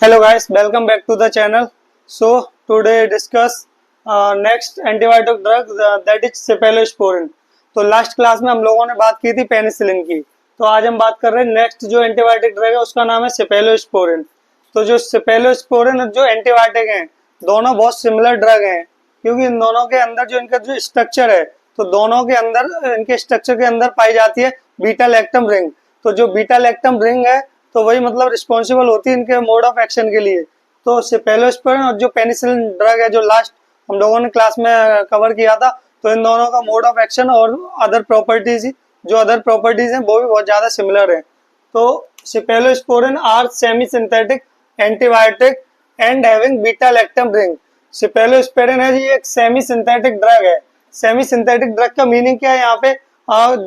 Hello guys, welcome back to the channel. So today discuss next antibiotic drug that is cephalosporin. तो last class में हम लोगों ने बात की थी पेनिसिलिन की, तो आज हम बात कर रहे हैं नेक्स्ट जो एंटीबायोटिक ड्रग है उसका नाम है cephalosporin। तो जो cephalosporin और जो एंटीबायोटिक हैं दोनों बहुत सिमिलर ड्रग हैं, क्योंकि इन दोनों के अंदर जो इनका जो स्ट्रक्चर है तो दोनों के अंदर इनके स्ट्रक्चर के अंदर पाई जाती है बीटा लैक्टम रिंग। तो जो बीटा लैक्टम रिंग है तो वही मतलब रिस्पॉन्सिबल होती है इनके मोड ऑफ एक्शन के लिए। तो सेफेलोस्पोरिन और जो पेनिसिलिन ड्रग है जो लास्ट हम लोगों ने क्लास में कवर किया था, तो इन दोनों का मोड ऑफ एक्शन और अदर प्रॉपर्टीज हैं वो भी बहुत ज्यादा सिमिलर है। तो cephalosporin are semi synthetic antibiotic and having beta lactam ring. Cephalosporin है जी एक सेमी सिंथेटिक ड्रग है। सेमी सिंथेटिक ड्रग का मीनिंग क्या है यहाँ पे,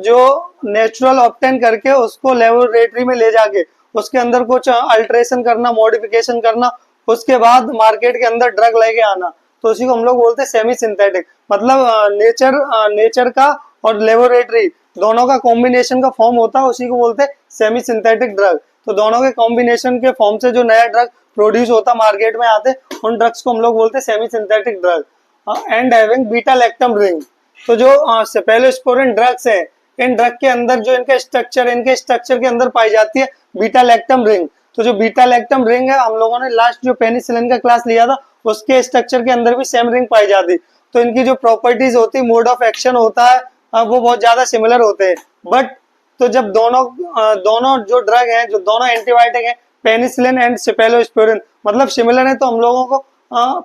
जो नेचुरल ऑब्टेन करके उसको लेबोरेटरी में ले जाके उसके अंदर कुछ अल्ट्रेशन करना, मॉडिफिकेशन करना, उसके बाद मार्केट के अंदर ड्रग लेके आना, तो उसी को हम लोग बोलते हैं सेमी सिंथेटिक। मतलब नेचर का और लेबोरेटरी दोनों का कॉम्बिनेशन का फॉर्म होता है, उसी को बोलते हैं सेमी सिंथेटिक ड्रग। तो दोनों के कॉम्बिनेशन के फॉर्म से जो नया ड्रग प्रोड्यूस होता मार्केट में आते, उन ड्रग्स को हम लोग बोलते हैं semi synthetic drug and having beta lactam ring. तो जो सेफेलोस्पोरिन ड्रग्स है, इन ड्रग के अंदर जो इनके स्ट्रक्चर के अंदर पाई जाती है बीटा लैक्टम रिंग। तो जो बीटा लैक्टम रिंग है हम लोगों ने लास्ट जो पेनिसिलिन का क्लास लिया था उसके स्ट्रक्चर के अंदर भी सेम रिंग पाई जाती। तो इनकी जो प्रॉपर्टीज होती है, मोड ऑफ एक्शन होता है, वो बहुत ज्यादा सिमिलर होते हैं। बट तो जब दोनों जो ड्रग है, जो दोनों एंटीबायोटिक है पेनिसिलिन एंड सेफेलोस्पोरिन मतलब सिमिलर है, तो हम लोगों को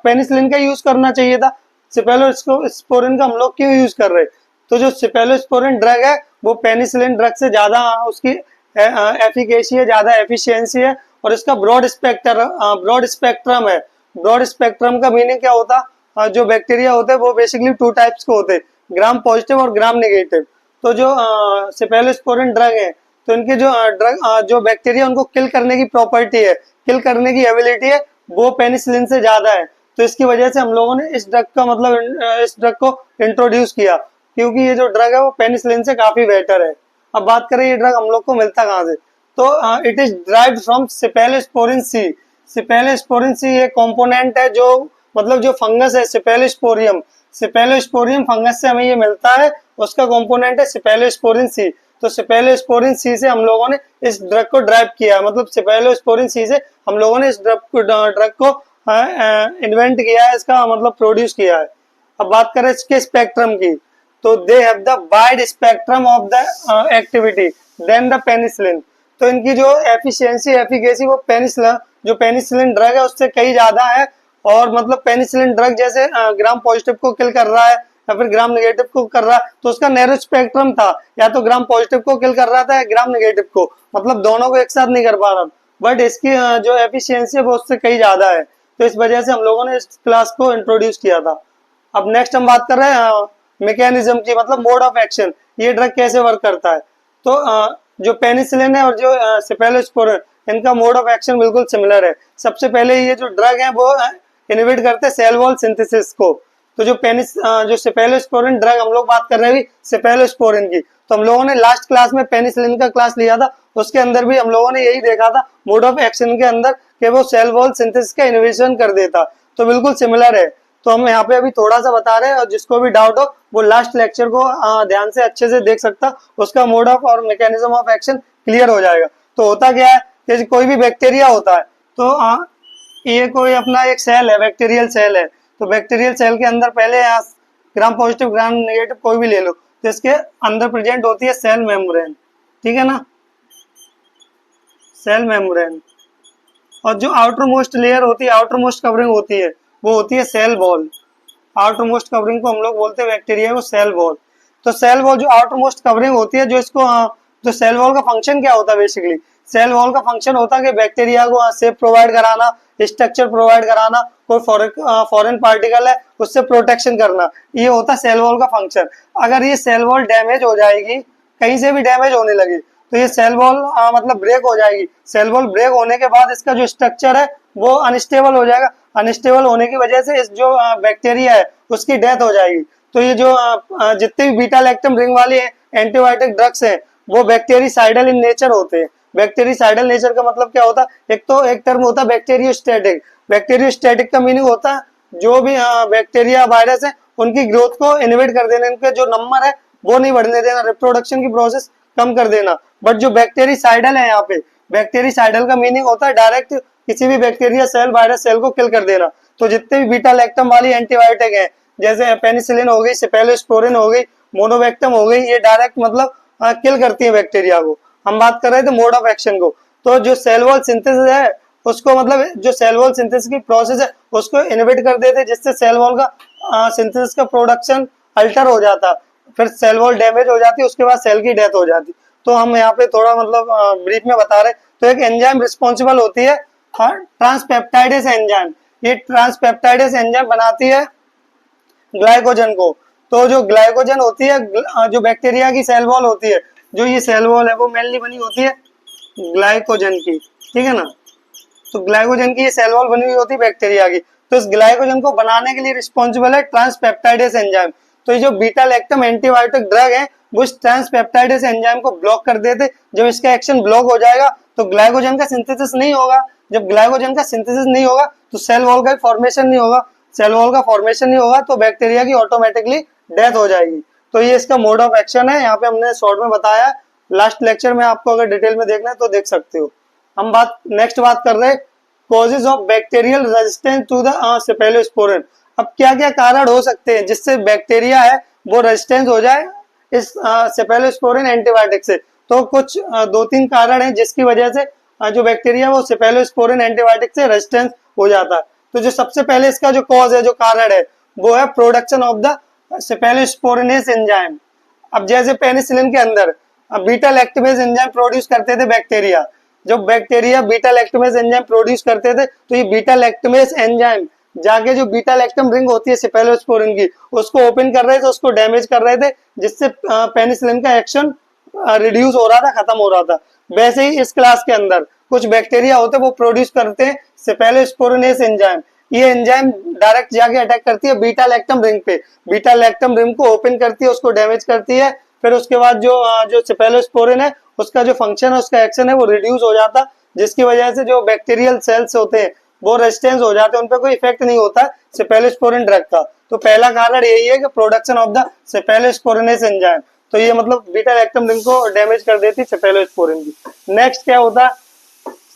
पेनिसिलिन का यूज करना चाहिए था। सेफेलोस्पोरिन का हम लोग क्यों यूज कर रहे हैं? तो जो सेफेलोस्पोरिन ड्रग है वो पेनिसिलिन ड्रग से ज्यादा उसकी एफिकेसी है, ज्यादा एफिशिएंसी है, और इसका ब्रॉड स्पेक्ट्रम है। ब्रॉड स्पेक्ट्रम का मीनिंग क्या होता? जो बैक्टीरिया होते हैं वो बेसिकली टू टाइप्स के होते हैं, ग्राम पॉजिटिव और ग्राम नेगेटिव। तो जो सेफेलोस्पोरिन ड्रग है तो इनके जो बैक्टीरिया उनको किल करने की प्रॉपर्टी है, किल करने की एबिलिटी है, वो पेनिसिलिन से ज्यादा है। तो इसकी वजह से हम लोगों ने इस ड्रग को इंट्रोड्यूस किया, क्योंकि ये जो ड्रग है वो पेनिसिलिन से काफी बेटर है। अब बात करें ये ड्रग हम लोग को मिलता कहाँ से, तो it is derived from cephalosporin C. Cephalosporin C एक कंपोनेंट है जो मतलब जो फंगस है सेफेलोस्पोरियम फंगस से हमें ये मिलता है, उसका कंपोनेंट है सेफेलोस्पोरिन सी। तो सेफेलोस्पोरिन सी से हम लोगों ने इस ड्रग को ड्राइव किया, मतलब सेफेलोस्पोरिन सी से हम लोगों ने इस ड्रग को इन्वेंट किया है, इसका मतलब प्रोड्यूस किया है। अब बात करें इसके स्पेक्ट्रम की, तो they have the wide spectrum of the activity than the penicillin. तो इनकी जो एफिकेसी वो पेनिसिलिन ड्रग है उससे कई ज्यादा है। और मतलब पेनिसिलिन ड्रग जैसे ग्राम पॉजिटिव को किल कर रहा है या फिर ग्राम नेगेटिव को कर रहा है, तो उसका नैरो स्पेक्ट्रम था, या तो ग्राम पॉजिटिव को किल कर रहा था या ग्राम नेगेटिव को, मतलब दोनों को एक साथ नहीं कर पा रहा। बट इसकी जो एफिशिएंसी है वो उससे कई ज्यादा है। तो इस वजह से हम लोगों ने इस क्लास को इंट्रोड्यूस किया था। अब नेक्स्ट हम बात कर रहे हैं मैकेनिज्म की, मतलब मोड ऑफ एक्शन, ये ड्रग कैसे वर्क करता है। तो जो पेनिसिलिन है और जो सेफेलोस्पोरिन, इनका मोड ऑफ एक्शन बिल्कुल सिमिलर है। सबसे पहले ये जो ड्रग है वो इनहिबिट करते हैं सेल वॉल सिंथेसिस को। तो जो सेफेलोस्पोरिन ड्रग हम लोग बात कर रहे हैं सेफेलोस्पोरिन की, तो हम लोगों ने लास्ट क्लास में पेनिसिलिन का क्लास लिया था, उसके अंदर भी हम लोगों ने यही देखा था मोड ऑफ एक्शन के अंदर कि वो सेल वॉल सिंथेसिस का इनहिबिशन कर देता। तो बिल्कुल सिमिलर है। तो हम यहाँ पे अभी थोड़ा सा बता रहे हैं, और जिसको भी डाउट हो वो लास्ट लेक्चर को ध्यान से अच्छे से देख सकता, उसका मोड ऑफ और मैकेनिज्म ऑफ एक्शन क्लियर हो जाएगा। तो होता क्या है, जैसे कोई भी बैक्टीरिया होता है, तो ये कोई अपना एक सेल है, बैक्टीरियल सेल है। तो बैक्टीरियल सेल के अंदर पहले ग्राम पॉजिटिव ग्राम नेगेटिव कोई भी ले लो, तो इसके अंदर प्रेजेंट होती है सेल मेम्ब्रेन, ठीक है ना, सेल मेम्ब्रेन। और जो आउटर मोस्ट लेयर होती है, आउटर मोस्ट कवरिंग होती है, वो होती है cell wall. Outermost covering को हम लोग बोलते हैं बैक्टीरिया को सेल वॉल। तो सेल वॉल जो आउटर मोस्ट कवरिंग होती है, जो इसको जो सेल वॉल का फंक्शन क्या होता है, बेसिकली सेल वॉल का फंक्शन होता है कि बैक्टीरिया को शेप प्रोवाइड कराना, स्ट्रक्चर प्रोवाइड कराना, कोई फॉरेन पार्टिकल है उससे प्रोटेक्शन करना, ये होता है सेल वॉल का फंक्शन। अगर ये सेल वॉल डैमेज हो जाएगी, कहीं से भी डैमेज होने लगी, तो ये सेल वॉल मतलब ब्रेक हो जाएगी। सेल वॉल ब्रेक होने के बाद इसका जो स्ट्रक्चर है वो अनस्टेबल हो जाएगा। अनस्टेबल होने की वजह से इस जो बैक्टीरिया है उसकी डेथ हो जाएगी। तो ये जो जितने भी बीटा लैक्टम रिंग वाली एंटीबायोटिक ड्रग्स हैं वो बैक्टीरियासाइडल इन नेचर होते हैं। बैक्टीरियासाइडल नेचर का मतलब क्या होता है, एक तो एक टर्म होता है बैक्टीरियोस्टैटिक। बैक्टीरियोस्टैटिक का मीनिंग होता है जो भी बैक्टीरिया वायरस है उनकी ग्रोथ को इनहिबिट कर देना, इनके जो नंबर है वो नहीं बढ़ने देना, रिप्रोडक्शन की प्रोसेस कम कर देना। बट जो बैक्टीरियासाइडल है यहाँ पे, बैक्टीरियासाइडल का मीनिंग होता है डायरेक्ट किसी भी बैक्टीरिया सेल वायरस सेल को किल कर देना। तो जितने भी बीटा लैक्टम वाली एंटीबायोटिक है जैसे पेनिसिलिन हो गई, सेफेलोस्पोरिन हो गई, मोनोवेक्टम हो गई, ये डायरेक्ट मतलब किल करती है बैक्टीरिया को। हम बात कर रहे थे मोड ऑफ एक्शन को, तो जो सेल वॉल सिंथेसिस है उसको मतलब जो सेल वॉल सिंथेसिस की प्रोसेस है उसको इनहिबिट कर देते, जिससे सेल वॉल का सिंथेसिस का प्रोडक्शन अल्टर हो जाता, फिर सेल वॉल डैमेज हो जाती, उसके बाद सेल की डेथ हो जाती। तो हम यहाँ पे थोड़ा मतलब ब्रीफ में बता रहे। तो एक एंजाइम रिस्पॉन्सिबल होती है ट्रांसपेप्टाइडेस एंजाइम, ये ट्रांसपेप्टाइडेस एंजाइम बनाती है ग्लाइकोजन को। तो जो ग्लाइकोजन होती है, जो बैक्टीरिया की सेल वॉल होती है, जो ये सेल वॉल है वो मेनली बनी होती है ग्लाइकोजन की, ठीक है ना। तो ग्लाइकोजन की ये सेल वॉल बनी हुई होती है बैक्टीरिया की। तो इस ग्लाइकोजन को बनाने के लिए रिस्पॉन्सिबल है ट्रांसपेप्टाइडेस एंजाइम। तो ये जो बीटा लैक्टम एंटीबायोटिक ड्रग है वो इस ट्रांसपेप्टाइडेस एंजाइम को ब्लॉक कर देते। जब इसका एक्शन ब्लॉक हो जाएगा तो ग्लाइकोजन का सिंथेसिस नहीं होगा। जब ग्लाइकोजन का सिंथेसिस नहीं होगा तो सेल वॉल का फॉर्मेशन नहीं होगा। सेल वॉल का फॉर्मेशन नहीं होगा तो बैक्टीरिया की ऑटोमेटिकली डेथ हो जाएगी। तो ये इसका मोड ऑफ एक्शन है, यहाँ पे हमने शॉर्ट में बताया। लास्ट लेक्चर में आपको अगर डिटेल में देखना है तो देख सकते हो। हम नेक्स्ट बात कर रहे हैं causes of bacterial resistance to the cephalosporin. अब क्या क्या कारण हो सकते हैं जिससे बैक्टीरिया है वो रेजिस्टेंस हो जाए इस सेफेलोस्पोरिन एंटीबायोटिक से। तो कुछ दो तीन कारण हैं जिसकी वजह से जो बैक्टीरिया वो सेफेलोस्पोरिन एंटीबायोटिक से रेजिस्टेंस हो जाता है। तो जो सबसे पहले इसका जो कॉज है, जो कारण है, वो है प्रोडक्शन ऑफ द सेफेलोस्पोरिनेस एंजाइम। अब जैसे पेनिसिलिन के अंदर बीटा लैक्टमेज एंजाइम प्रोड्यूस करते थे बैक्टीरिया, जब bacteria beta lactamase enzyme produce करते थे तो ये बीटा लैक्टमेज एंजाइम जाके जो बीटा लैक्टम रिंग होती है सेफेलोस्पोरिन की उसको ओपन कर रहे थे, उसको डैमेज कर रहे थे, जिससे पेनिसिलिन का एक्शन रिड्यूस हो रहा था, खत्म हो रहा था। वैसे ही इस क्लास के अंदर कुछ बैक्टीरिया होते हैं वो प्रोड्यूस करते हैं सेफेलोस्पोरिनेस एंजाइम। ये एंजाइम डायरेक्ट जाके अटैक करती है बीटा लैक्टम रिंग पे, बीटा लैक्टम रिंग को ओपन करती है, उसको डैमेज करती है। फिर उसके बाद जो सेफेलोस्पोरिन है उसका जो फंक्शन है, उसका एक्शन है वो रिड्यूस हो जाता, जिसकी वजह से जो बैक्टीरियल सेल्स होते हैं वो रेजिस्टेंस हो जाते हैं, उन पर कोई इफेक्ट नहीं होता सेफेलोस्पोरिन ड्रग का। तो पहला कारण यही है कि प्रोडक्शन ऑफ द सेफेलोस्पोरिनेस एंजाइम। तो ये मतलब बीटा लैक्टम रिंग को डैमेज कर देती सेफेलोस्पोरिन की। नेक्स्ट क्या होता है,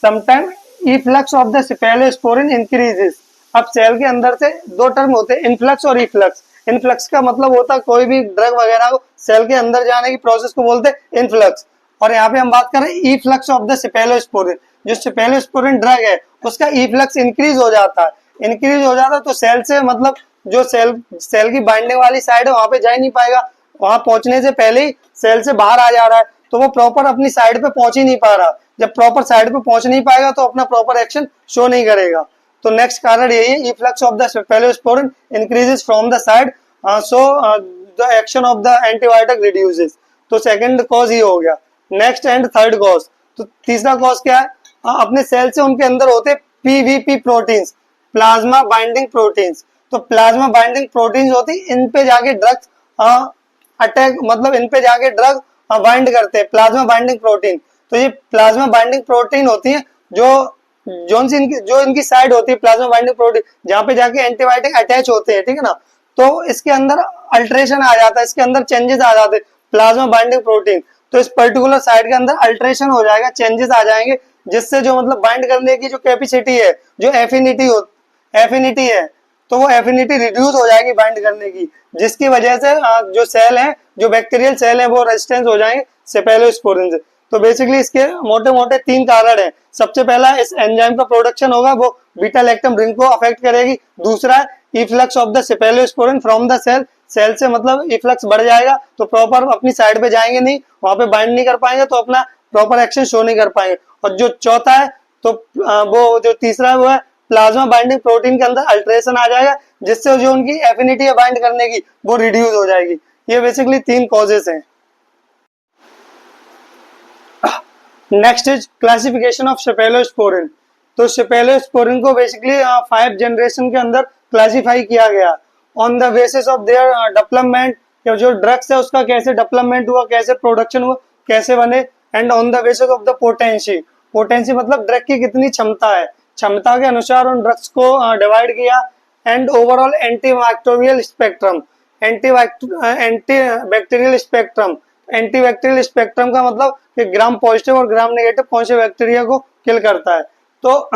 sometime efflux of the cephalosporin increases. अब सेल के अंदर से दो टर्म होते हैं, इनफ्लक्स और इफ्लक्स। इनफ्लक्स का मतलब होता है कोई भी ड्रग वगैरह को सेल के अंदर जाने की प्रोसेस को बोलते हैं इनफ्लक्स। और यहाँ पे हम बात कर रहे हैं इफ्लक्स ऑफ द सेफेलोस्पोरिन। जो सेफेलोस्पोरिन ड्रग है उसका इफ्लक्स इंक्रीज हो जाता है, इंक्रीज हो जाता है तो सेल से मतलब जो सेल की बाइंडिंग वाली साइड है वहां पे जा ही नहीं पाएगा, वहां पहुंचने से पहले ही सेल से बाहर आ जा रहा है, तो वो प्रॉपर अपनी साइड पे पहुंच ही नहीं पा रहा। जब प्रॉपर साइड पे पहुंच नहीं पाएगा तो अपना प्रॉपर एक्शन शो नहीं करेगा। तो नेक्स्ट कारण यही है, efflux of the cephalosporin increases from the side, so the action of the antibiotic reduces. तो सेकंड कॉज ये हो गया। नेक्स्ट एंड थर्ड कॉज, तो तीसरा कॉज क्या है, अपने सेल से उनके अंदर होते PVP proteins, plasma binding proteins. तो प्लाज्मा बाइंडिंग प्रोटीन्स होती, इन पे जाके ड्रग्स अटैक, मतलब इन पे जाके ड्रग बाइंड करते हैं, प्लाज्मा बाइंडिंग प्रोटीन। तो ये प्लाज्मा बाइंडिंग प्रोटीन होती है जो इनकी साइड होती है प्लाज्मा बाइंडिंग प्रोटीन, जहाँ पे जाके एंटीबायोटिक अटैच होते हैं, ठीक है ना। तो इसके अंदर अल्ट्रेशन आ जाता है, इसके अंदर चेंजेस आ जाते हैं प्लाज्मा बाइंडिंग प्रोटीन। तो इस पर्टिकुलर साइड के अंदर अल्ट्रेशन हो जाएगा, चेंजेस आ जाएंगे, जिससे जो मतलब बाइंड करने की जो कैपेसिटी है, जो एफिनिटी है, तो वो एफिनिटी रिड्यूस हो जाएगी बाइंड करने की, जिसकी वजह से जो सेल है, जो बैक्टीरियल सेल है, वो रेजिस्टेंस हो जाएंगे सेफेलोस्पोरिन से। तो बेसिकली इसके मोटे मोटे तीन कारण है। सबसे पहला इस एंजाइम का प्रोडक्शन होगा, वो बीटा लैक्टम रिंग को अफेक्ट करेगी। दूसरा efflux of the cephalosporin from the cell से मतलब इफ्लक्स बढ़ जाएगा तो प्रॉपर अपनी साइड पे जाएंगे नहीं, वहां पे बाइंड नहीं कर पाएंगे, तो अपना प्रॉपर एक्शन शो नहीं कर पाएंगे। और जो चौथा है, तो वो जो तीसरा है वो है प्लाज्मा बाइंडिंग प्रोटीन के अंदर अल्ट्रेशन आ जाएगा, जिससे जो उनकी एफिनिटी है बाइंड करने की वो रिड्यूस हो जाएगी। ये बेसिकली तीन कॉजेस हैं। Next is classification of cephalosporin. तो सेफेलोस्पोरिन को बेसिकली 5 जनरेशन के अंदर क्लासिफाई किया गया on the basis of their development. जो ड्रग्स है उसका कैसे डेवलपमेंट हुआ, कैसे प्रोडक्शन हुआ, कैसे बने, and on the basis of the potency, potency मतलब ड्रग की कितनी क्षमता है, क्षमता के अनुसार उन ड्रग्स को डिवाइड किया। And overall anti bacterial spectrum, anti bacterial spectrum, anti bacterial spectrum का मतलब कि ग्राम पॉजिटिव और ग्राम नेगेटिव कौन से बैक्टीरिया को किल करता है। तो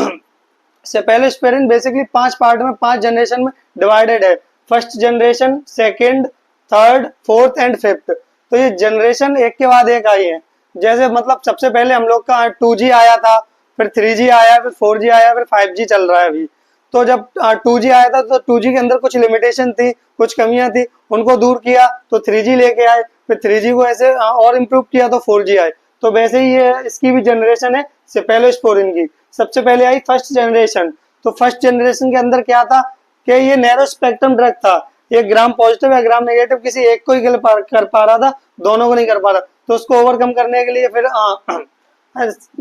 सेफेलोस्पोरिन बेसिकली 5 पार्ट में 5 जनरेशन में डिवाइडेड है, first generation, second, third, fourth and fifth. तो ये जनरेशन एक के बाद एक आई है। जैसे मतलब सबसे पहले हम लोग का 2G आया था, फिर 3G आया, फिर 4G आया, फिर 5G चल रहा है अभी। तो जब 2G आया था तो 2G के अंदर कुछ लिमिटेशन थी, कुछ कमियां थी, उनको दूर किया तो 3G लेके आए, फिर 3G को ऐसे और इम्प्रूव किया तो 4G आए। तो वैसे ही ये इसकी भी जनरेशन है सेफेलोस्पोरिन की। सबसे पहले आई फर्स्ट जनरेशन। तो फर्स्ट जनरेशन के अंदर क्या था कि ये नैरो स्पेक्ट्रम ड्रग था, ये ग्राम पॉजिटिव या ग्राम नेगेटिव किसी एक को ही कर पा रहा था, दोनों को नहीं कर पा रहा। तो उसको ओवरकम करने के लिए फिर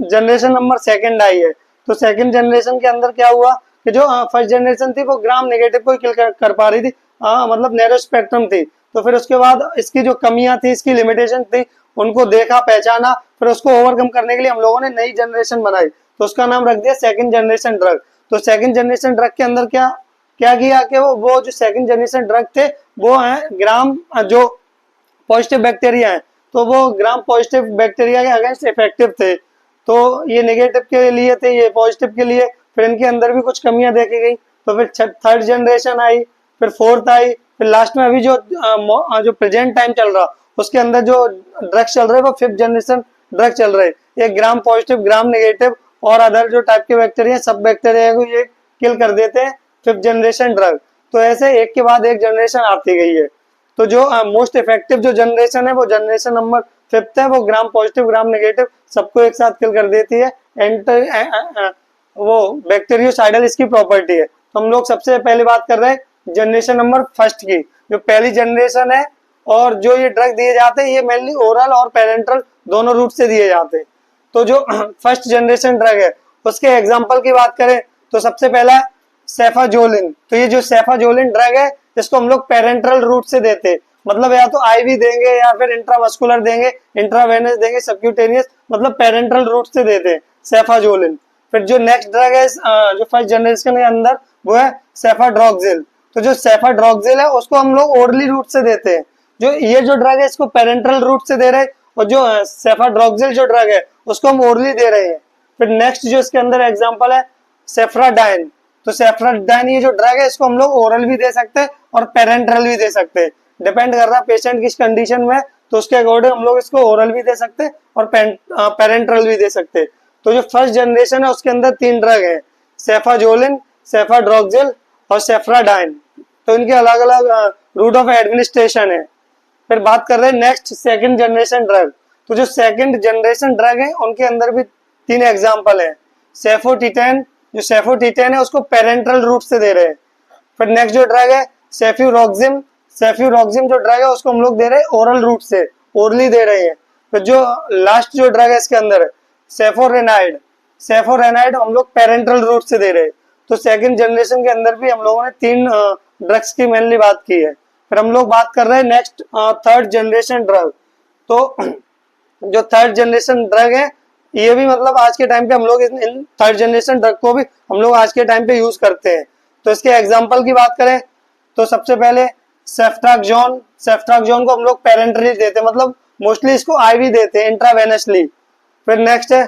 जनरेशन नंबर सेकंड आई है। तो सेकंड जनरेशन के अंदर क्या हुआ कि जो फर्स्ट जनरेशन थी वो ग्राम नेगेटिव को ही किल कर पा रही थी, मतलब नैरो स्पेक्ट्रम थी। तो फिर उसके बाद इसकी जो कमियां थी, इसकी लिमिटेशन थी, उनको देखा, पहचाना, फिर उसको ओवरकम करने के लिए हम लोगों ने नई जनरेशन बनाई, तो उसका नाम रख दिया सेकंड जनरेशन ड्रग। तो सेकंड जनरेशन ड्रग के अंदर क्या क्या किया कि वो जो सेकंड जनरेशन ड्रग थे वो है ग्राम जो पॉजिटिव बैक्टीरिया है, तो वो ग्राम पॉजिटिव बैक्टीरिया के अगेंस्ट इफेक्टिव थे। तो ये नेगेटिव के लिए थे, ये पॉजिटिव के लिए। फिर इनके अंदर भी कुछ कमियां देखी गई। तो फिर थर्ड जनरेशन आई, फिर फोर्थ आई, फिर लास्ट में अभी जो प्रेजेंट टाइम चल रहा उसके अंदर जो ड्रग्स चल रहे हैं वो फिफ्थ जनरेशन ड्रग चल रहे हैं। ये ग्राम पॉजिटिव, ग्राम नेगेटिव और अदर जो टाइप के बैक्टीरिया, सब बैक्टीरिया को ये किल कर देते हैं, फिफ्थ जनरेशन ड्रग। तो ऐसे एक के बाद एक जनरेशन आती गई है। तो जो मोस्ट इफेक्टिव जो जनरेशन है वो जनरेशन नंबर फिफ्थ है, वो ग्राम पॉजिटिव, ग्राम नेगेटिव सबको एक साथ किल कर देती है। वो बैक्टीरियोसाइडल इसकी प्रॉपर्टी है। तो हम लोग सबसे पहले बात कर रहे हैं जनरेशन नंबर फर्स्ट की, जो पहली जनरेशन है। और जो ये ड्रग दिए जाते हैं ये मेनली ओरल और पेरेंट्रल दोनों रूट से दिए जाते हैं। तो जो फर्स्ट जनरेशन ड्रग है उसके एग्जाम्पल की बात करें तो सबसे पहला सेफाजोलिन। तो ये जो सेफाजोलिन ड्रग है इसको हम लोग पेरेंट्रल रूट से देते हैं, मतलब या तो आईवी देंगे या फिर इंट्रामस्कुलर देंगे, इंट्रावेनस देंगे, सबक्यूटेनियस, मतलब पेरेंट्रल रूट से देते हैं सेफाजोलिन। फिर जो नेक्स्ट ड्रग है जो फर्स्ट जनरेशन के अंदर वो है सेफाड्रॉक्सिल। तो जो सेफाड्रॉक्सिल है उसको हम लोग ओरली रूट से देते हैं। जो ये जो ड्रग है इसको पेरेंट्रल रूट से दे रहे हैं, और जो सेफाड्रॉक्सिल जो ड्रग है उसको हम ओरली दे रहे हैं। फिर नेक्स्ट जो इसके अंदर एग्जांपल है सेफ्राडाइन। तो सेफ्राडाइन ये जो ड्रग है इसको हम लोग ओरल भी दे सकते हैं और पेरेंट्रल भी दे सकते हैं, डिपेंड कर रहा है पेशेंट किस कंडीशन में, तो उसके अकॉर्डिंग हम लोग इसको ओरल भी दे सकते हैं और पेरेंट्रल भी दे सकते हैं। तो जो फर्स्ट जनरेशन है उसके अंदर 3 ड्रग है, सेफाजोलिन, सेफाड्रॉक्सिल और सेफ्राडाइन। तो इनके अलग अलग रूट ऑफ एडमिनिस्ट्रेशन है। फिर बात कर रहे हैं नेक्स्ट सेकंड जनरेशन ड्रग। तो जो सेकंड जनरेशन ड्रग है उनके अंदर भी 3 एग्जांपल है। सेफोटिटेन, जो सेफोटिटेन है उसको पेरेंट्रल रूट से दे रहे हैं। फिर नेक्स्ट जो ड्रग है सेफ्यूरोक्सिम, सेफ्यूरोक्सिम जो ड्रग है उसको हम लोग दे रहे हैं ओरल रूट से, ओरली दे रहे हैं। फिर जो लास्ट जो ड्रग है इसके अंदर है सेफोरेनाइड, सेफोरेनाइड हम लोग पेरेंट्रल रूट से दे रहे हैं। तो सेकंड जनरेशन के अंदर भी हम लोगों ने 3 ड्रग्स की मेनली बात की है। फिर हम लोग बात कर रहे हैं नेक्स्ट थर्ड जनरेशन ड्रग। तो जो थर्ड जनरेशन ड्रग है ये भी मतलब आज के टाइम पे हम लोग इन थर्ड जनरेशन ड्रग को भी हम लोग आज के टाइम पे यूज करते हैं। तो इसके एग्जांपल की बात करें तो सबसे पहले सेफ्ट्राक्सोन, सेफ्ट्राक्सोन को हम लोग पेरेंटली देते हैं, मतलब मोस्टली इसको आईवी देते हैं, इंट्रावेनसली। फिर नेक्स्ट है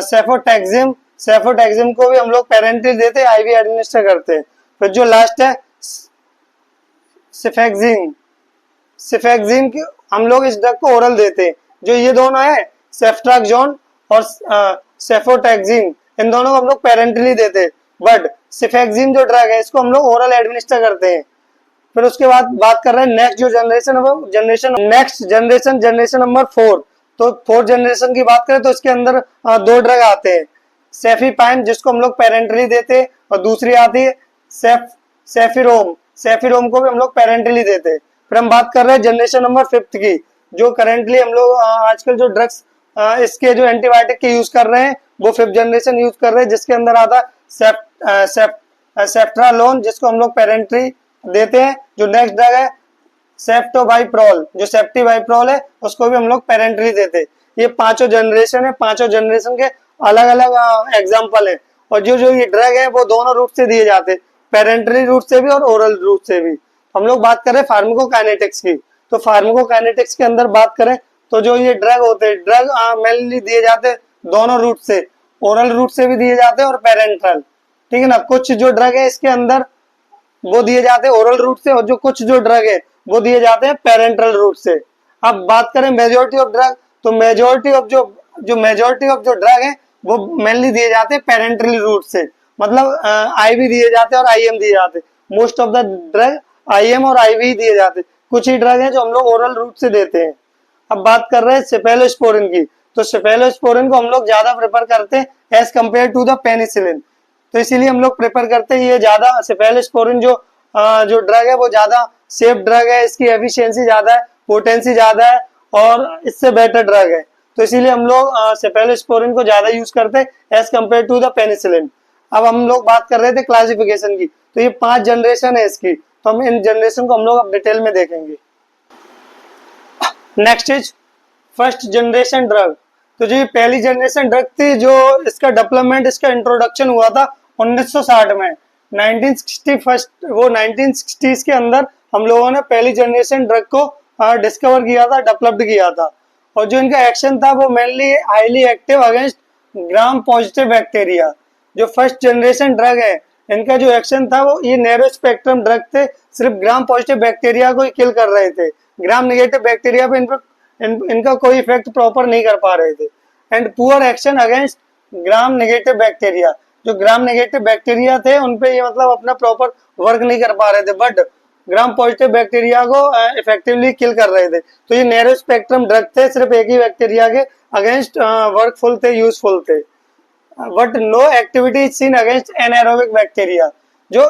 सेफोटैक्सिम, सेफोटैक्सिम को भी हम लोग पेरेंटली देते हैं, आईवी एडमिनिस्टर करते हैं। फिर जो लास्ट है सिफेक्सिम, सिफेक्सिम की हम लोग इस ड्रग को ओरल देते हैं। जो ये दोनों है सेफ्ट्राक्सोन और सेफोटैक्सिम, इन दोनों को हम लोग पेरेंटली देते हैं, बट सिफेक्सिम जो ड्रग है इसको हम लोग ओरल एडमिनिस्टर करते हैं। फिर उसके बाद बात कर रहे हैं नेक्स्ट जो जनरेशन है वो generation next generation, generation number 4। तो फोर्थ जनरेशन की बात करें तो इसके अंदर 2 ड्रग आते हैं, सेफीपाइन जिसको हम लोग पेरेंटली देते हैं, और दूसरी आती है सेफिरोम, सेफिरोम को भी हम लोग पेरेंटली देते हैं। फिर हम बात कर रहे हैं जनरेशन नंबर 5 की, जो करेंटली हम लोग आजकल जो ड्रग्स इसके जो एंटीबायोटिक के यूज कर रहे हैं वो 5th जनरेशन यूज कर रहे हैं, जिसके अंदर आता है सेफ्ट्रालोन जिसको हम लोग पेरेंटली देते हैं। जो नेक्स्ट ड्रग है सेप्टोबाइप्रॉल, जो सेप्टिबाइप्रॉल है उसको भी हम लोग पेरेंटली देते। ये पांचों जनरेशन है, पांचों जनरेशन के अलग अलग एग्जाम्पल है। और जो जो ये ड्रग है वो दोनों रूट से दिए जाते, पेरेंटली रूट से भी और ओरल रूट से भी। हम लोग बात करें फार्माकोकाइनेटिक्स की, तो फार्माकोकाइनेटिक्स के अंदर बात करें तो जो ये ड्रग होते हैं, ड्रग मेनली दिए जाते दोनों रूट से, ओरल रूट से भी दिए जाते हैं और पेरेंट्रल, ठीक है ना। कुछ जो ड्रग है इसके अंदर वो दिए जाते हैं ओरल रूट से, और जो कुछ जो ड्रग है वो दिए जाते हैं पेरेंट्रल रूट से। अब बात करें मेजोरिटी ऑफ ड्रग, तो मेजोरिटी ऑफ मेजोरिटी ऑफ जो ड्रग है वो मेनली दिए जाते हैं पेरेंट्रल रूट से, मतलब आईवी दिए जाते हैं और आईएम दिए जाते हैं। Most of the drug IM और आईवी दिए जाते हैं। कुछ ही ड्रग है जो हम लोग ओरल रूट से देते हैं। अब बात कर रहे हैं सेफेलोस्पोरिन की, तो सेफेलोस्पोरिन को हम लोग ज्यादा प्रेफर करते हैं as compare to the penicillin. तो इसीलिए हम लोग प्रेफर करते हैं ये ज्यादा, सेफेलोस्पोरिन जो ड्रग है वो ज्यादा सेफ ड्रग है, इसकी एफिशिएंसी ज्यादा है, पोटेंसी ज्यादा है और इससे बेटर ड्रग है। तो इसीलिए हम लोग सेफेलोस्पोरिन को ज्यादा यूज करते हैं as compare to the penicillin. अब हम लोग बात कर रहे थे क्लासिफिकेशन की, तो ये 5 जनरेशन है इसकी, तो हम इन जनरेशन को हम लोग अब डिटेल में देखेंगे। Next is first generation drug. तो जो पहली जनरेशन ड्रग थी, जो इसका डेवलपमेंट, इसका इंट्रोडक्शन हुआ था 1960 में, 1960 वो 1960s के अंदर हम लोगों ने पहली जनरेशन ड्रग को डिस्कवर किया था, डेवलप्ड किया था। और जो इनका एक्शन था वो mainly highly active against gram positive bacteria. जो फर्स्ट जनरेशन ड्रग है इनका जो एक्शन था वो ये नैरो स्पेक्ट्रम ड्रग थे, सिर्फ ग्राम पॉजिटिव बैक्टीरिया को ही किल कर रहे थे, ग्राम नेगेटिव बैक्टीरिया पे इनका कोई इफेक्ट प्रॉपर नहीं कर पा रहे थे। And poor action against gram negative bacteria, जो ग्राम नेगेटिव बैक्टीरिया थे उनपे ये मतलब अपना प्रॉपर वर्क नहीं कर पा रहे थे, बट ग्राम पॉजिटिव बैक्टीरिया को इफेक्टिवली किल कर रहे थे। तो ये नैरो स्पेक्ट्रम ड्रग थे, सिर्फ एक ही बैक्टीरिया के अगेंस्ट वर्कफुल थे, यूजफुल थे। But no activity is seen against anaerobic bacteria. जो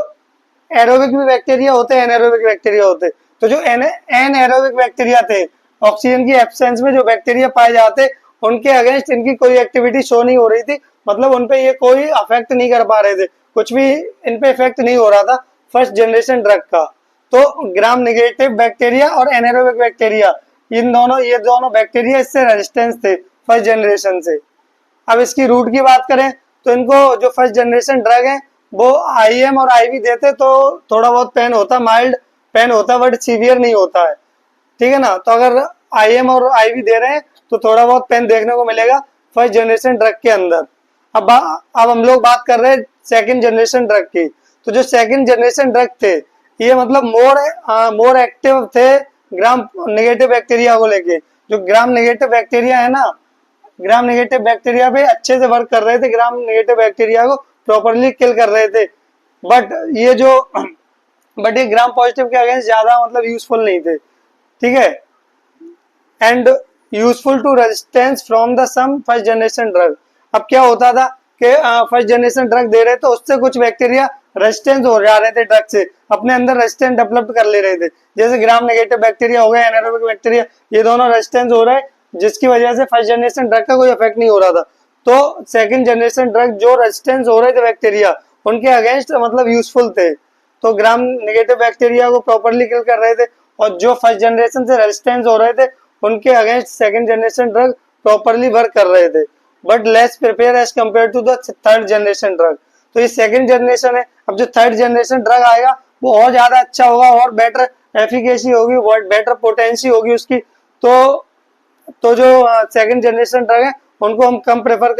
एरोबिक भी बैक्टीरिया होते हैं, एनारोबिक बैक्टीरिया होते, तो जो एनारोबिक बैक्टीरिया थे, ऑक्सीजन की एब्सेंस में जो बैक्टीरिया पाए जाते, उनके अगेंस्ट इनकी कोई एक्टिविटी शो नहीं हो रही थी, मतलब उनपे ये कोई अफेक्ट नहीं कर पा रहे थे, कुछ भी इनपे इफेक्ट नहीं हो रहा था फर्स्ट जनरेशन ड्रग का। तो ग्राम नेगेटिव बैक्टीरिया और एनारोबिक बैक्टीरिया, ये दोनों बैक्टीरिया इससे रेजिस्टेंस थे फर्स्ट जनरेशन से। अब इसकी रूट की बात करें तो इनको जो फर्स्ट जनरेशन ड्रग है वो आईएम और आईवी देते तो थोड़ा बहुत पेन होता, माइल्ड पेन होता, बट सीवियर नहीं होता है, ठीक है ना। तो अगर आईएम और आईवी दे रहे हैं तो थोड़ा बहुत पेन देखने को मिलेगा फर्स्ट जनरेशन ड्रग के अंदर। अब हम लोग बात कर रहे हैं सेकंड जनरेशन ड्रग की। तो जो सेकंड जनरेशन ड्रग थे ये मतलब मोर एक्टिव थे ग्राम नेगेटिव बैक्टीरिया को लेके। जो ग्राम नेगेटिव बैक्टीरिया है ना, ग्राम नेगेटिव बैक्टीरिया पे अच्छे से वर्क कर रहे थे, ग्राम नेगेटिव बैक्टीरिया को प्रॉपरली किल कर रहे थे, बट ये ग्राम पॉजिटिव के अगेंस्ट ज्यादा मतलब यूजफुल नहीं थे, ठीक है। And useful to resistance from the some first generation drug. अब क्या होता था कि फर्स्ट जनरेशन ड्रग दे रहे तो उससे कुछ बैक्टीरिया रेजिस्टेंस हो जा रहे थे ड्रग से, अपने अंदर रेजिस्टेंस डेवलप कर ले रहे थे, जैसे ग्राम नेगेटिव बैक्टीरिया हो गया, एनारोबिक बैक्टीरिया, ये दोनों रेजिस्टेंस हो रहे हैं, जिसकी वजह से फर्स्ट जनरेशन ड्रग का कोई इफेक्ट नहीं हो रहा था। तो सेकंड जनरेशन ड्रग जो रेजिस्टेंस हो रहे थे बैक्टीरिया उनके अगेंस्ट मतलब यूजफुल थे, तो ग्राम नेगेटिव बैक्टीरिया को प्रॉपरली किल कर रहे थे, और जो फर्स्ट जनरेशन से रेजिस्टेंस हो रहे थे उनके against second generation drug properly work कर रहे थे, but less prefer as compare to the third generation drug. तो ये सेकंड जनरेशन है। अब जो थर्ड जनरेशन ड्रग आएगा वो और ज्यादा अच्छा होगा, और बेटर एफिकेसी होगी, बेटर पोटेंसी होगी उसकी। तो जो सेकंड जनरेशन ड्रग है उनको हम कम प्रेफर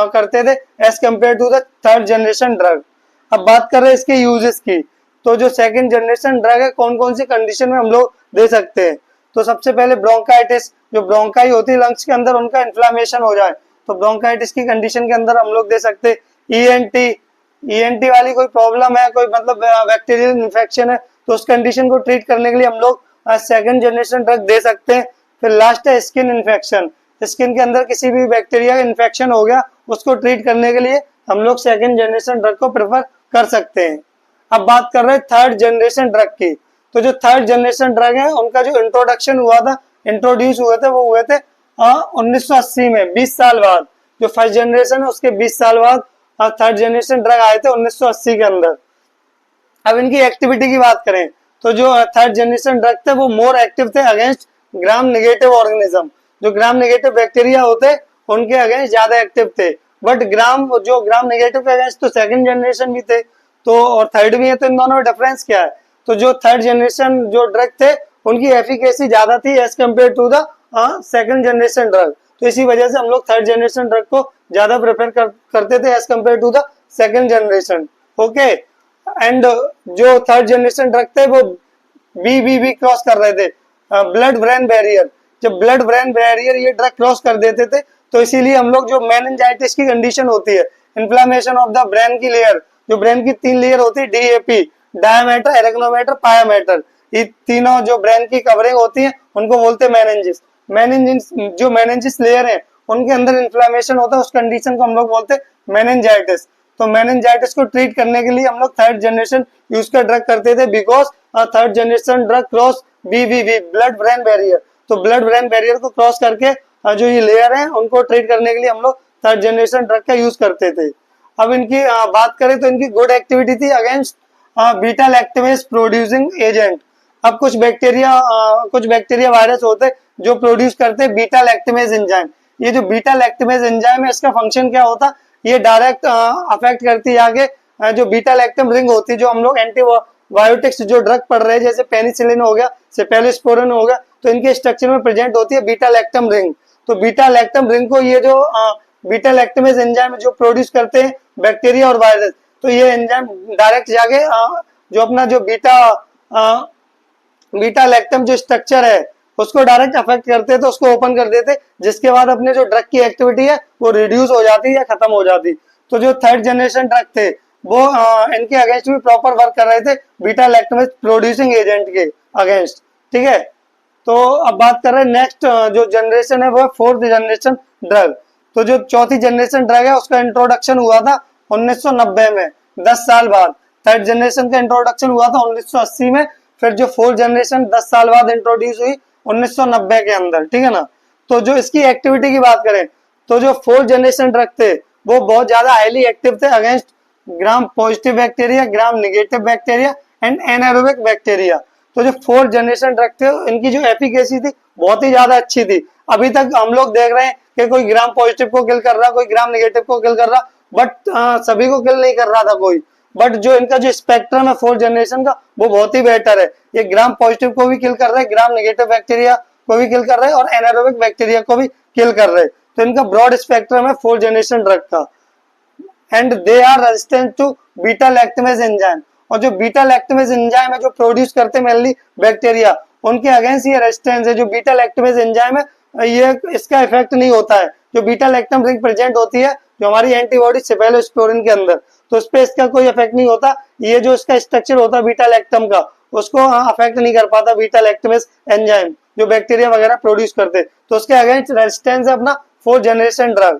करते थे as compare to the third generation drug. अब बात कर रहे हैं इसके यूजेस की। तो जो सेकंड जनरेशन ड्रग है कौन कौन सी कंडीशन में हम लोग दे सकते हैं। तो सबसे पहले ब्रोंकाइटिस, जो ब्रोंकाई होती है लंग्स के अंदर, उनका इन्फ्लामेशन हो जाए तो ब्रोंकाइटिस की कंडीशन के अंदर हम लोग दे सकते हैं। ईएनटी वाली कोई प्रॉब्लम है, कोई मतलब बैक्टीरियल इन्फेक्शन है, तो उस कंडीशन को ट्रीट करने के लिए हम लोग सेकंड जनरेशन ड्रग दे सकते हैं। फिर लास्ट है स्किन इन्फेक्शन, स्किन के अंदर किसी भी बैक्टीरिया का इन्फेक्शन हो गया उसको ट्रीट करने के लिए हम लोग सेकंड जनरेशन ड्रग को प्रेफर कर सकते हैं। अब बात कर रहे हैं थर्ड जनरेशन ड्रग की। तो जो थर्ड जनरेशन ड्रग है उनका जो इंट्रोडक्शन हुआ था, इंट्रोड्यूस हुए थे, वो हुए थे 1980 में, 20 साल बाद। जो फर्स्ट जनरेशन है उसके 20 साल बाद थर्ड जनरेशन ड्रग आए थे 1980 के अंदर। अब इनकी एक्टिविटी की बात करें तो जो थर्ड जनरेशन ड्रग थे वो मोर एक्टिव थे अगेंस्ट ग्राम नेगेटिव ऑर्गेनिज्म। जो ग्राम नेगेटिव बैक्टीरिया होते उनके अगेंस्ट ज्यादा एक्टिव थे। बट ग्राम नेगेटिव के अगेंस्ट तो सेकंड जनरेशन भी थे तो और थर्ड भी है, तो इन दोनों में डिफरेंस क्या है? तो जो थर्ड जनरेशन जो ड्रग थे उनकी एफिकेसी ज्यादा थी as compare to the second generation drug. तो इसी वजह से हम लोग थर्ड जनरेशन ड्रग को ज्यादा प्रेफर करते थे as compare to the second generation. Okay, and जो थर्ड जनरेशन ड्रग थे वो बी क्रॉस कर रहे थे, ब्लड ब्रेन बैरियर। जब ब्लड ब्रेन बैरियर ये ड्रग क्रॉस कर देते थे तो इसीलिए हम लोग जो मेनिंजाइटिस की कंडीशन होती है, इन्फ्लामेशन ऑफ द ब्रेन की लेयर, जो ब्रेन की 3 लेयर होती है, डीएपी, डायमीटर, एरेक्नोमीटर, पायामीटर, ये तीनों जो ब्रेन की कवरिंग होती है उनको बोलते हैं मेनिंजिस। मेनिंजिस जो मेनिंजिस लेयर है उनके अंदर इन्फ्लामेशन होता है, उस कंडीशन को हम लोग बोलते हैं मेनिंजाइटिस। तो मेनिंजाइटिस को ट्रीट करने के लिए हम लोग थर्ड जनरेशन यूज का ड्रग करते थे, because third generation drug cross BBB, blood brain barrier. तो ब्लड ब्रेन बैरियर को क्रॉस करके जो ये लेयर है उनको ट्रीट करने के लिए हम लोग थर्ड जनरेशन ड्रग का यूज करते थे। अब इनकी बात करें तो इनकी गुड एक्टिविटी थी against beta lactamase producing agent. अब कुछ बैक्टीरिया वायरस होते जो प्रोड्यूस करते बीटा लैक्टेमेज एंजाइम। ये जो बीटा लैक्टेमेज एंजाइम है इसका फंक्शन क्या होता? ये डायरेक्ट अफेक्ट करती है आगे जो बीटा लैक्टम रिंग होती है, जो हम लोग एंटीबायोटिक्स जो ड्रग पढ़ रहे हैं जैसे पेनिसिलिन हो गया, सेफेलोस्पोरिन हो गया, तो इनके स्ट्रक्चर में प्रेजेंट होती है बीटा लैक्टम रिंग। तो बीटा लैक्टम रिंग को ये जो बीटा लैक्टेमेज एंजाइम जो प्रोड्यूस करते हैं बैक्टीरिया और वायरस, तो ये एंजाइम डायरेक्ट जाके जो अपना जो बीटा लैक्टम जो स्ट्रक्चर है उसको डायरेक्ट अफेक्ट करते तो उसको ओपन कर देते, जिसके बाद अपने जो ड्रग की एक्टिविटी है वो रिड्यूस हो जाती या खत्म हो जाती। तो जो थर्ड जनरेशन ड्रग थे वो इनके अगेंस्ट भी प्रॉपर वर्क कर रहे थे बीटा लैक्टमेज प्रोड्यूसिंग एजेंट के अगेंस्ट। ठीक है, तो अब बात कर रहे हैं नेक्स्ट जो जनरेशन है वो फोर्थ जनरेशन ड्रग। तो जो चौथी जनरेशन ड्रग है उसका इंट्रोडक्शन हुआ था 1990 में, 10 साल बाद। थर्ड जनरेशन का इंट्रोडक्शन हुआ था 1980 में, फिर जो फोर्थ जनरेशन 10 साल बाद इंट्रोड्यूस हुई 1990 के अंदर। ठीक है ना। तो जो इसकी एक्टिविटी की बात करें तो जो फोर्थ जनरेशन ड्रग थे वो बहुत ज्यादा हाईली एक्टिव थे against gram positive bacteria, gram negative bacteria and anaerobic bacteria. तो जो फोर्थ जनरेशन ड्रग थे इनकी जो एफिकेसी थी बहुत ही ज्यादा अच्छी थी। अभी तक हम लोग देख रहे हैं कि कोई ग्राम पॉजिटिव को किल कर रहा, कोई ग्राम नेगेटिव को किल कर रहा, बट सभी को किल नहीं कर रहा था कोई। बट जो इनका जो स्पेक्ट्रम है फोर्थ जनरेशन का वो बहुत ही बेटर है। ये ग्राम पॉजिटिव को भी किल कर रहे हैं, ग्राम नेगेटिव बैक्टीरिया को भी किल कर रहे हैं और एनारोबिक बैक्टीरिया को भी किल कर रहे हैं। तो इनका ब्रॉड स्पेक्ट्रम है फोर्थ जनरेशन ड्रग का। And they are resistant to beta lactamase enzyme. और जो बीटा लैक्टेमेज एंजाइम है जो प्रोड्यूस करते हैं मेनली बैक्टीरिया, उनके अगेंस्ट ये रेजिस्टेंस है। जो बीटा लैक्टेमेज एंजाइम है ये इसका इफेक्ट नहीं होता है। जो बीटा लैक्टम रिंग प्रेजेंट होती है जो हमारी एंटीबॉडी सेफेलोस्पोरिन के अंदर, तो उस पर इसका कोई इफेक्ट नहीं होता। ये जो इसका स्ट्रक्चर होता है बीटा लैक्टम का उसको अफेक्ट नहीं कर पाता बीटा लैक्टेमेज एंजाइम जो बैक्टीरिया वगैरह प्रोड्यूस करते, तो उसके अगेंस्ट रेजिस्टेंस है अपना फोर्थ जनरेशन ड्रग।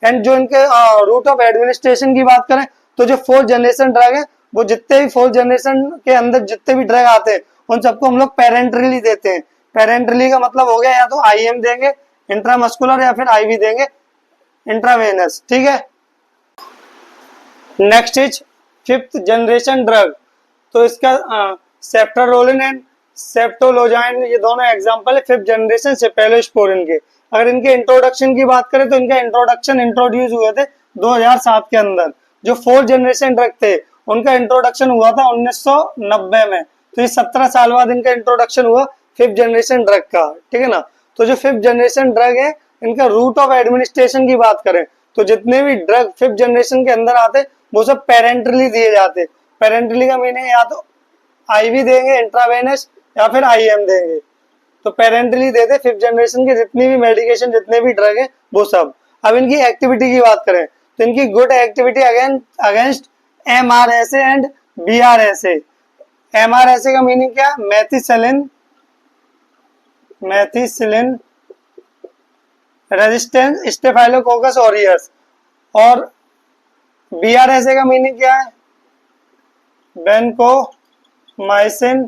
एंड जो इनके रूट ऑफ एडमिनिस्ट्रेशन की बात करें तो जो फोर्थ जनरेशन ड्रग है वो जितने भी फोर्थ जनरेशन के अंदर जितने भी ड्रग आते हैं उन सबको हम लोग पेरेंटरली देते हैं। पेरेंटरली का मतलब हो गया या तो आईएम देंगे इंट्रामस्कुलर या फिर आईवी देंगे इंट्रावेनस। ठीक है, next is fifth generation drug. तो इसका सेफ्ट्रारोलिन एंड सेप्टोलोजाइन ये दोनों एग्जांपल है फिफ्थ जनरेशन सेफेलोस्पोरिन के। अगर इनके इंट्रोडक्शन की बात करें तो इनका इंट्रोडक्शन इंट्रोड्यूस हुए थे 2007 के अंदर। जो फोर्थ जनरेशन ड्रग थे उनका इंट्रोडक्शन हुआ था 1990 में। तो ये 17 साल बाद इनका इंट्रोडक्शन हुआ फिफ्थ जनरेशन ड्रग का। ठीक है ना। तो जो फिफ्थ जनरेशन ड्रग है इनका रूट ऑफ एडमिनिस्ट्रेशन की बात करें तो जितने भी ड्रग फिफ्थ जनरेशन के अंदर आते वो सब पेरेंटली दिए जाते। पेरेंटली का मीनिंग या तो आईवी देंगे इंट्रावेनस या फिर आईएम देंगे। तो पेरेंटली देते फिफ्थ जनरेशन के जितनी भी मेडिकेशन जितने भी ड्रग है वो सब। अब इनकी एक्टिविटी की बात करें तो इनकी good activity against MRSA and VRSA. MRSA का मीनिंग क्या? Methicillin resistance staphylococcus aureus. और बीआरएसए का मीनिंग क्या है? Vancomycin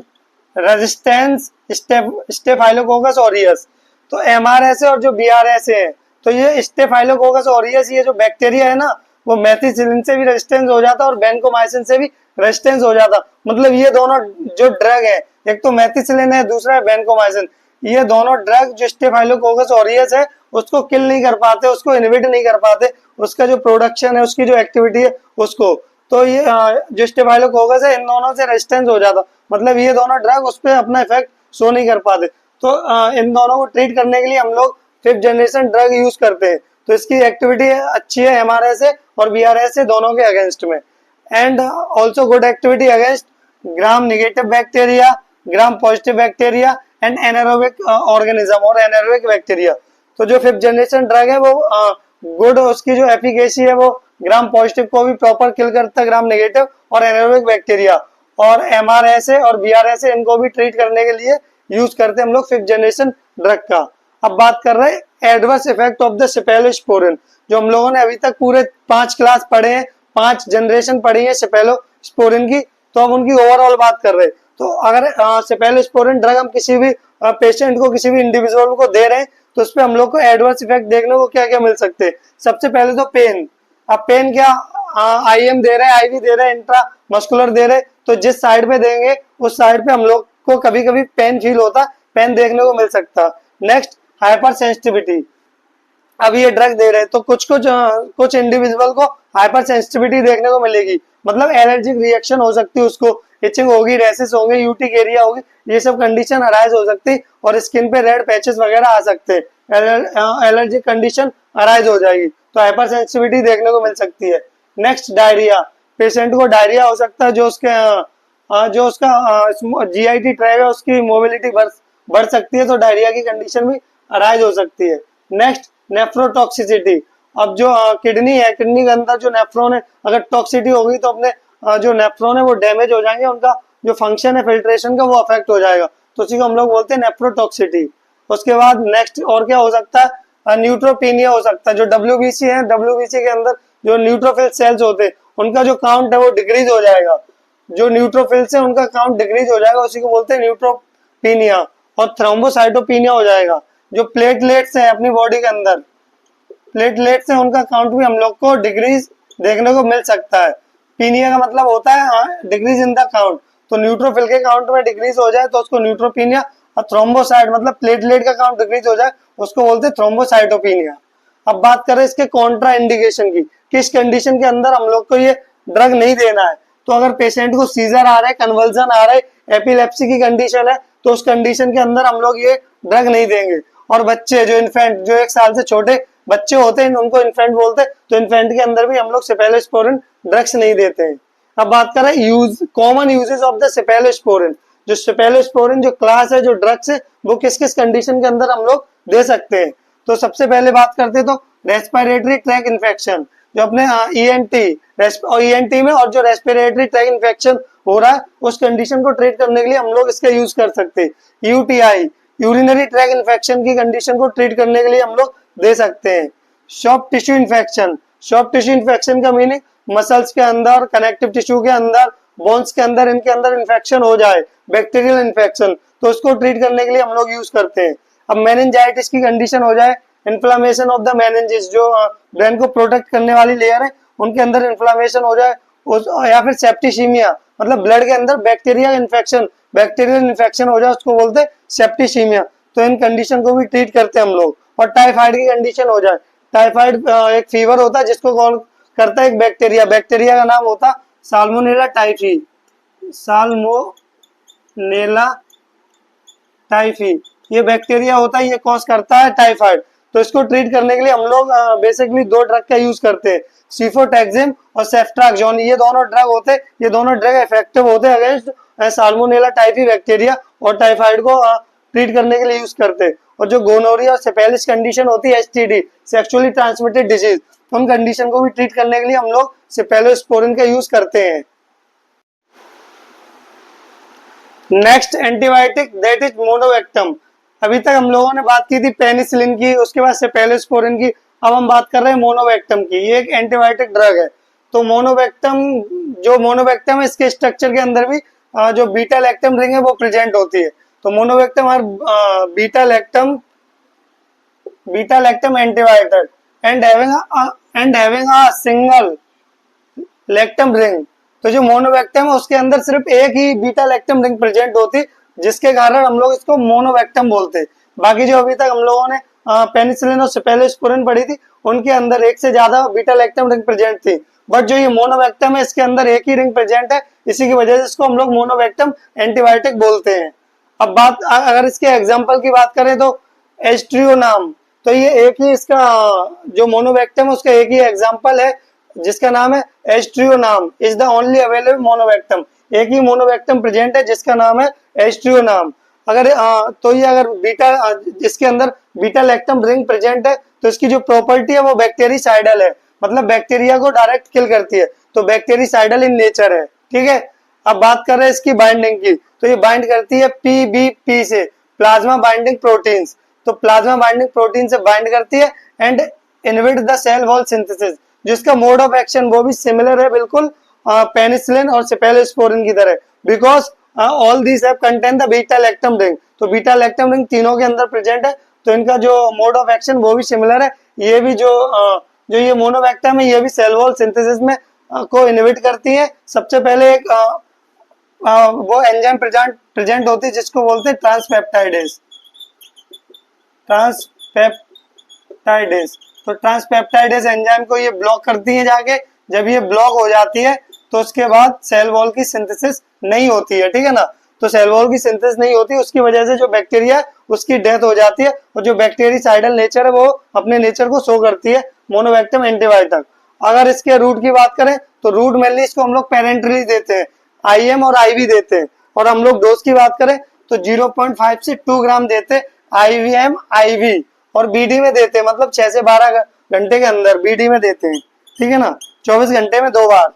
resistance staphylococcus aureus. तो एमआरएसए और जो बीआरएसए है तो ये स्टेफाइलोकोकस ऑरियस ये जो बैक्टीरिया है ना वो मैथिसिलिन से भी रेजिस्टेंस हो जाता है और बेनकोमाइसिन से भी रेजिस्टेंस हो जाता। मतलब ये दोनों जो ड्रग है, एक तो मेथिसिलिन है, दूसरा है वैनकोमाइसिन, ये दोनों ड्रग जो स्टेफाइलोकोकस ऑरियस है उसको किल नहीं कर पाते, उसको इनहिबिट नहीं कर पाते, उसका जो प्रोडक्शन है, उसकी जो एक्टिविटी है उसको, तो ये जो स्टेफाइलोकोकस है इन दोनों से रेजिस्टेंस हो जाता, मतलब ये दोनों ड्रग उस पर अपना इफेक्ट शो नहीं कर पाते। तो इन दोनों को ट्रीट करने के लिए हम लोग 5th जनरेशन ड्रग यूज करते हैं। तो इसकी एक्टिविटी अच्छी है MRS से और BRS से दोनों के अगेंस्ट में, and also good activity against gram negative bacteria, gram positive bacteria and anaerobic organism और एनारोबिक बैक्टीरिया। तो जो 5th जनरेशन ड्रग है वो गुड, उसकी जो एफिकेसी है वो ग्राम पॉजिटिव को भी प्रॉपर किल करता है, ग्राम नेगेटिव और एनारोबिक बैक्टीरिया, और MRS है और BRS है इनको भी ट्रीट करने के लिए यूज करते हैं हम लोग 5th जनरेशन ड्रग का। अब बात कर रहे हैं adverse effect of the cephalosporin, जो हम लोगों ने अभी तक पूरे 5 क्लास पढ़े हैं, 5 जनरेशन पढ़ी है सेफेलोस्पोरिन की, तो अब उनकी ओवरऑल बात कर रहे हैं। तो अगर सेफेलोस्पोरिन ड्रग हम किसी भी पेशेंट को, किसी भी इंडिविजुअल को दे रहे हैं तो उस पर हम लोग को एडवर्स इफेक्ट देखने को क्या क्या मिल सकते हैं। सबसे पहले तो पेन। अब पेन क्या, IM दे रहे हैं, IV दे रहे हैं, इंट्रा मस्कुलर दे रहे हैं, तो जिस साइड पे देंगे उस साइड पे हम लोग को कभी कभी पेन फील होता, पेन देखने को मिल सकता। Next, hyper sensitivity. अब ये ड्रग दे रहे हैं तो कुछ इंडिविजुअल को हाइपर सेंसिटिविटी देखने को मिलेगी, मतलब एलर्जिक रिएक्शन हो सकती है, उसको इचिंग होगी, रैसेस होंगे, यूटिक एरिया होगी, ये सब कंडीशन अराइज हो सकती है और स्किन पे रेड पैचेस वगैरह आ सकते हैं, एलर्जिक कंडीशन अराइज हो जाएगी, तो हाइपर सेंसिटिविटी देखने को मिल सकती है। Next, diarrhoea. पेशेंट को डायरिया हो सकता है, जो उसका GIT ट्रैक है उसकी मोबिलिटी बढ़ सकती है, तो डायरिया की कंडीशन भी अराइज हो सकती है। Next, nephrotoxicity. अब जो किडनी है, किडनी के अंदर जो नेफ्रॉन है, अगर टॉक्सिटी होगी तो अपने जो नेफ्रॉन है वो डैमेज हो जाएंगे, उनका जो फंक्शन है फिल्ट्रेशन का वो अफेक्ट हो जाएगा, तो उसी को हम लोग बोलते हैं नेफ्रोटॉक्सिटी। उसके बाद नेक्स्ट और क्या हो सकता है, न्यूट्रोपीनिया हो सकता है। जो WBC है, WBC के अंदर जो न्यूट्रोफिल सेल्स होते हैं उनका जो काउंट है वो डिक्रीज हो जाएगा, जो न्यूट्रोफिल्स है उनका काउंट डिक्रीज हो जाएगा, उसी को बोलते हैं न्यूट्रोपीनिया। और थ्रोम्बोसाइटोपिनिया हो जाएगा। जो प्लेटलेट्स हैं अपनी बॉडी के अंदर, प्लेटलेट्स हैं उनका काउंट भी हम लोग को डिक्रीज देखने को मिल सकता है। पीनिया का मतलब होता है डिक्रीज इन द काउंट, तो न्यूट्रोफिल के काउंट में डिक्रीज हो जाए तो उसको न्यूट्रोपीनिया, और थ्रोम्बोसाइट मतलब प्लेटलेट का काउंट डिक्रीज हो जाए उसको बोलते हैं थ्रोम्बोसाइटोपिनिया। अब बात करें इसके कॉन्ट्रा इंडिकेशन की, किस कंडीशन के अंदर हम लोग को ये ड्रग नहीं देना है। तो अगर पेशेंट को सीजर आ रहा है, कन्वर्जन आ रहा है, एपिलेप्सी की कंडीशन है, तो उस कंडीशन के अंदर हम लोग ये ड्रग नहीं देंगे। और बच्चे जो इन्फेंट, जो 1 साल से छोटे बच्चे होते हैं उनको इन्फेंट बोलते हैं, तो इन्फेंट के अंदर भी हम लोग सेफेलोस्पोरिन ड्रग्स नहीं देते हैं। अब बात करें common uses of the cephalosporin. जो सेफेलोस्पोरिन जो क्लास है, जो ड्रग्स है, वो किस किस कंडीशन के अंदर हम लोग दे सकते हैं। तो सबसे पहले बात करते हैं तो रेस्पिरेटरी ट्रैक इन्फेक्शन, जो अपने ENT में और जो रेस्पिरेटरी ट्रैक इन्फेक्शन हो रहा है उस कंडीशन को ट्रीट करने के लिए हम लोग इसका यूज कर सकते हैं। UTI, यूरिनरी ट्रैक इन्फेक्शन की कंडीशन को ट्रीट करने के लिए हम लोग दे सकते हैं। Soft tissue infection, soft tissue infection का मीनिंग मसल्स के अंदर, कनेक्टिव टिश्यू के अंदर, बोन्स के अंदर, इनके अंदर इन्फेक्शन हो जाए, बैक्टीरियल इन्फेक्शन, तो उसको ट्रीट करने के लिए हम लोग यूज करते हैं। अब मेनिंजाइटिस की कंडीशन हो जाए, इन्फ्लामेशन ऑफ द मेनिंजिस, जो ब्रेन को प्रोटेक्ट करने वाली लेयर है उनके अंदर इन्फ्लामेशन हो जाए, या फिर सेप्टिसीमिया मतलब ब्लड के अंदर बैक्टीरियल इन्फेक्शन हो जाए, उसको बोलते हैं सेप्टिसीमिया, तो इन कंडीशन को भी ट्रीट करते हैं हम लोग। और टाइफाइड की कंडीशन हो जाए, टाइफाइड एक फीवर होता है जिसको कॉल करता है एक बैक्टीरिया का नाम होता साल्मोनेला टाइफी, ये बैक्टीरिया होता है, ये कॉज करता है टाइफाइड। तो इसको ट्रीट करने के लिए हम लोग बेसिकली 2 ड्रग का यूज करते हैं, सिफोटैक्सिम और सेफ्ट्राक्सोन। ये दोनों ड्रग होते हैं, ये दोनों ड्रग इफेक्टिव होते हैं अगेंस्ट साल्मोनेला टाइफी बैक्टीरिया, और टाइफाइड को ट्रीट करने के लिए यूज करते हैं। और जो गोनोरिया और सिफिलिस कंडीशन होती है, STD सेक्सुअली ट्रांसमिटेड डिजीज, उन कंडीशन को भी ट्रीट करने के लिए हम लोग सेफेलोस्पोरिन का यूज करते हैं। Next antibiotic that is monobactam. अभी तक हम लोगों ने बात की थी पेनिसिलिन की, उसके बाद सेफेलोस्पोरिन की, अब हम बात कर रहे हैं मोनोवेक्टम की। ये एक एंटीबायोटिक ड्रग है। तो मोनोवेक्टम इसके स्ट्रक्चर के अंदर भी जो बीटा लैक्टम रिंग है वो प्रेजेंट होती है। तो मोनोवेक्टम और beta lactam antibiotic and having a single lactam ring, तो जो मोनोवेक्टम है उसके अंदर सिर्फ एक ही बीटा लैक्टम रिंग प्रेजेंट होती, जिसके कारण हम लोग इसको मोनोवेक्टम बोलते। बाकी जो अभी तक हम लोगों ने पेनिसिलिन और सेफेलोस्पोरिन पढ़ी थी, उनके अंदर एक से ज्यादा बीटा लैक्टम रिंग प्रेजेंट थी। बट जो ये मोनोवेक्टम है इसके अंदर एक ही रिंग प्रेजेंट है, इसी की वजह से इसको हम लोग मोनोवेक्टम एंटीबायोटिक बोलते हैं। अब बात अगर इसके एग्जाम्पल की बात करें तो एस्ट्रियोनाम, तो ये एक ही इसका जो मोनोवेक्टम है उसका एक ही एग्जाम्पल है, जिसका नाम है एस्ट्रियोनाम इज द ओनली अवेलेबल मोनोवेक्टम। एक ही मोनोवेक्टम प्रेजेंट है जिसका नाम है एस्ट्रियोनाम। अगर तो ये अगर बीटा इसके अंदर बीटा लैक्टम रिंग प्रेजेंट है तो इसकी जो प्रॉपर्टी है वो बैक्टीरियासाइडल है, मतलब बैक्टीरिया को डायरेक्ट किल करती है, तो बैक्टीरियासाइडल इन नेचर है। ठीक है, अब बात कर रहे हैं इसकी बाइंडिंग की, तो ये बाइंड करती है पीबीपी से, प्लाज्मा बाइंडिंग प्रोटीन्स। तो प्लाज्मा बाइंडिंग प्रोटीन से बाइंड करती है and inhibit the cell wall synthesis. जिसका मोड ऑफ एक्शन वो भी सिमिलर है बिल्कुल पेनिसिलिन और सेफेलोस्पोरिन की तरह, because all these have contain the beta lactam ring. तो बीटा लैक्टम रिंग तीनों के अंदर प्रेजेंट है, तो इनका जो मोड ऑफ एक्शन वो भी सिमिलर है। ये भी जो ये मोनोवेक्टम है ये भी सेल वॉल सिंथेसिस में को इनहिबिट करती है। सबसे पहले एक वो एंजाइम प्रेजेंट होती है जिसको बोलते हैं ट्रांसपेप्टाइडेज। तो ट्रांसपेप्टाइडेज एंजाइम को ये ब्लॉक करती है जाके। जब ये ब्लॉक हो जाती है तो उसके बाद सेल वॉल की सिंथेसिस नहीं होती है। ठीक है ना, तो सेल वॉल की सिंथेसिस नहीं होती, उसकी वजह से जो बैक्टीरिया उसकी डेथ हो जाती है, और जो बैक्टीरियासाइडल नेचर है वो अपने नेचर को शो करती है मोनोवेक्टम एंटीबायोटिक। अगर इसके रूट की बात करें तो रूट मेनली इसको हम लोग पेरेंटली देते हैं, आईएम और आईवी देते हैं। और हम लोग डोज की बात करें तो 0.5 से 2 ग्राम देते हैं आईवीएम आईवी, और बीडी में देते हैं, मतलब 6 से 12 घंटे के अंदर बीडी में देते हैं। ठीक है ना, 24 घंटे में 2 बार।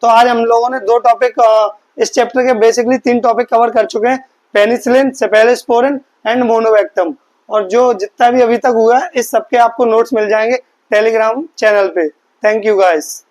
तो आज हम लोगों ने 2 टॉपिक इस चैप्टर के बेसिकली 3 टॉपिक कवर कर चुके हैं, पेनिसिलिन, सेफेलोस्पोरिन एंड मोनोवेक्टम। और जो जितना भी अभी तक हुआ है इस सबके आपको नोट्स मिल जाएंगे टेलीग्राम चैनल पे। Thank you guys.